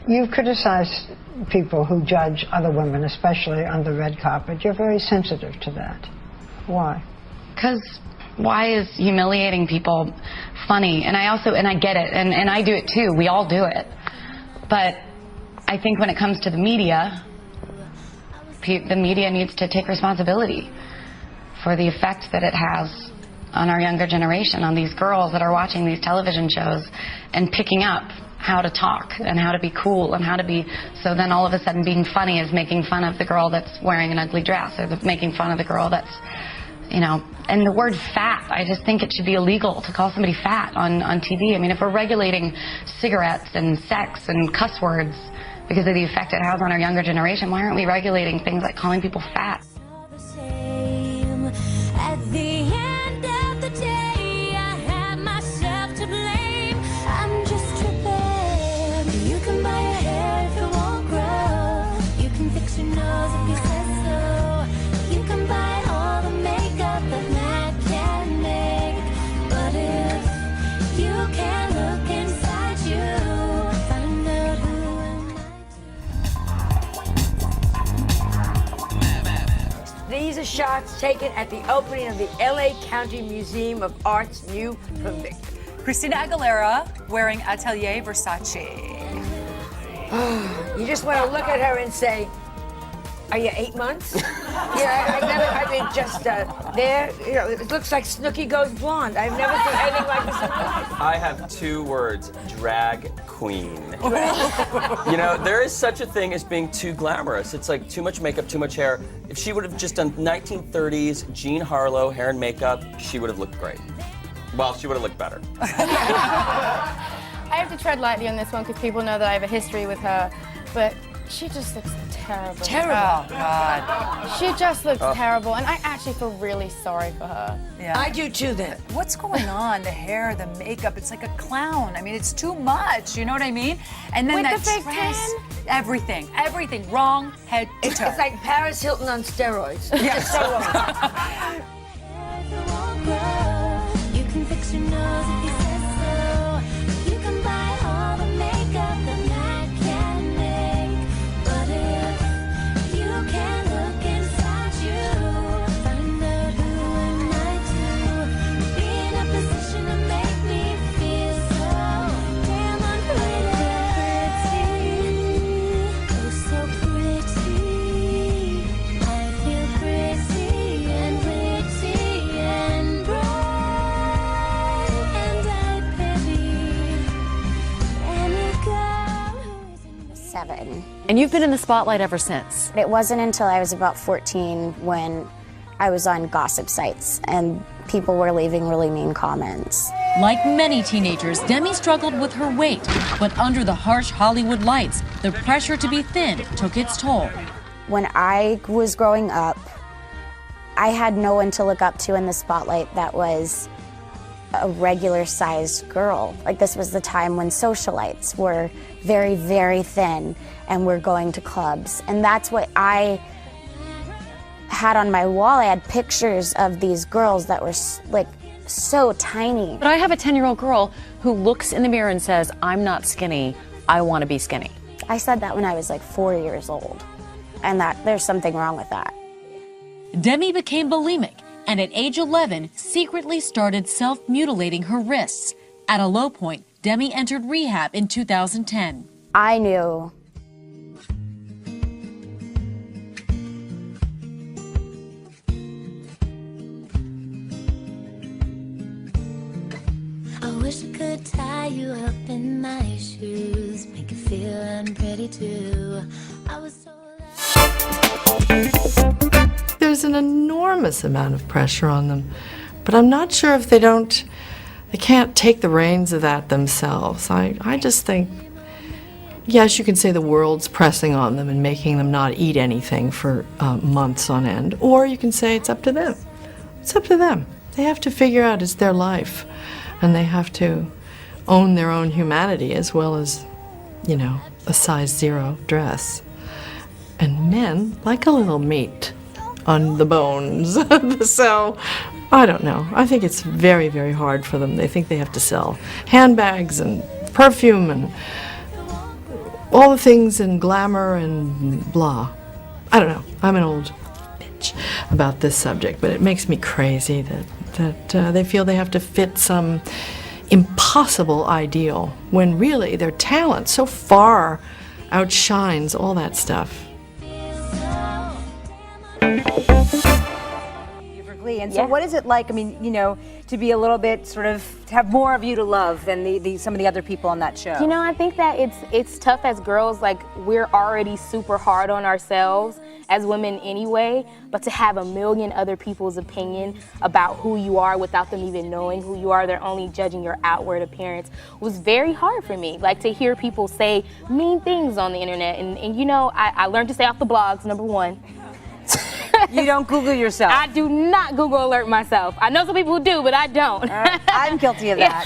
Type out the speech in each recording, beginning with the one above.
You've criticized people who judge other women, especially on the red carpet. You're very sensitive to that. Why? Because why is humiliating people funny? And I get it, and I do it too. We all do it. But I think when it comes to the media needs to take responsibility for the effect that it has on our younger generation, on these girls that are watching these television shows and picking up how to talk and how to be cool and how to be, so then all of a sudden being funny is making fun of the girl that's wearing an ugly dress, or making fun of the girl that's, you know, and the word fat, I just think it should be illegal to call somebody fat on TV. I mean, if we're regulating cigarettes and sex and cuss words because of the effect it has on our younger generation, why aren't we regulating things like calling people fat? These are shots taken at the opening of the LA County Museum of Art's new pavilion. Christina Aguilera wearing Atelier Versace. You just want to look at her and say, are you 8 months? There, you know, it looks like Snooki goes blonde. I've never seen anything like this in my life. I have 2 words, drag queen. You know, there is such a thing as being too glamorous. It's like too much makeup, too much hair. If she would have just done 1930s Jean Harlow hair and makeup, she would have looked great. Well, she would have looked better. I have to tread lightly on this one because people know that I have a history with her, but she just looks terrible. Terrible. Oh, God. She just looks terrible, and I actually feel really sorry for her. Yeah. I do too then. What's going on? The hair, the makeup, it's like a clown. I mean, it's too much, you know what I mean? And then With that the fake dress, everything wrong, head to toe. It's like Paris Hilton on steroids. Yes. It's so wrong. You can fix your nose if you say so. You can buy all the makeup that Mac can make. But if you can't look inside you, find out who am I to be in a position to make me feel so damn unpretty. Oh, so pretty. I feel pretty and witty and bright. And I pity any girl who isn't 7. And you've been in the spotlight ever since. It wasn't until I was about 14 when I was on gossip sites and people were leaving really mean comments. Like many teenagers, Demi struggled with her weight, but under the harsh Hollywood lights, the pressure to be thin took its toll. When I was growing up, I had no one to look up to in the spotlight that was a regular sized girl. Like, this was the time when socialites were very, very thin and were going to clubs. And that's what I had on my wall. I had pictures of these girls that were like so tiny. But I have a 10-year-old girl who looks in the mirror and says, I'm not skinny, I want to be skinny. I said that when I was like 4 years old, and that there's something wrong with that. Demi became bulimic, and at age 11, secretly started self-mutilating her wrists. At a low point, Demi entered rehab in 2010. I knew I wish I could tie you up in my shoes, make you feel unpretty too. I was so There's an enormous amount of pressure on them, but I'm not sure if they can't take the reins of that themselves. I just think, yes, you can say the world's pressing on them and making them not eat anything for months on end, or you can say it's up to them. It's up to them. They have to figure out it's their life, and they have to own their own humanity as well as, you know, a size 0 dress. And men like a little meat on the bones. So, I don't know. I think it's very, very hard for them. They think they have to sell handbags and perfume and all the things and glamour and blah. I don't know. I'm an old bitch about this subject, but it makes me crazy that they feel they have to fit some impossible ideal when really their talent so far outshines all that stuff. And so what is it like, I mean, you know, to be a little bit sort of, to have more of you to love than some of the other people on that show? You know, I think that it's tough as girls. Like, we're already super hard on ourselves as women anyway, but to have a million other people's opinion about who you are without them even knowing who you are, they're only judging your outward appearance, was very hard for me. Like, to hear people say mean things on the internet, and you know, I learned to stay off the blogs, number one. You don't Google yourself? I do not Google alert myself. I know some people who do, but I don't. I'm guilty of that.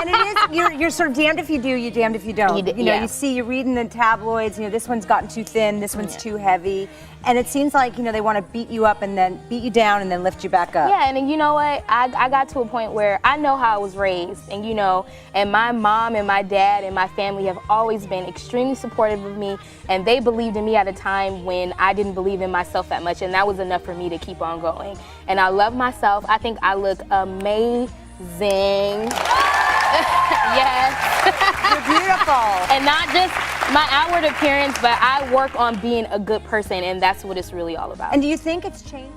And it is, you're sort of damned if you do, you're damned if you don't. You know, you read in the tabloids, you know, this one's gotten too thin, this one's too heavy. And it seems like, you know, they want to beat you up and then beat you down and then lift you back up. Yeah, and you know what? I got to a point where I know how I was raised, and you know, and my mom and my dad and my family have always been extremely supportive of me, and they believed in me at a time when I didn't believe in myself that much, and that was enough for me to keep on going. And I love myself. I think I look amazing. Yes. You're beautiful. And not just my outward appearance, but I work on being a good person, and that's what it's really all about. And do you think it's changed?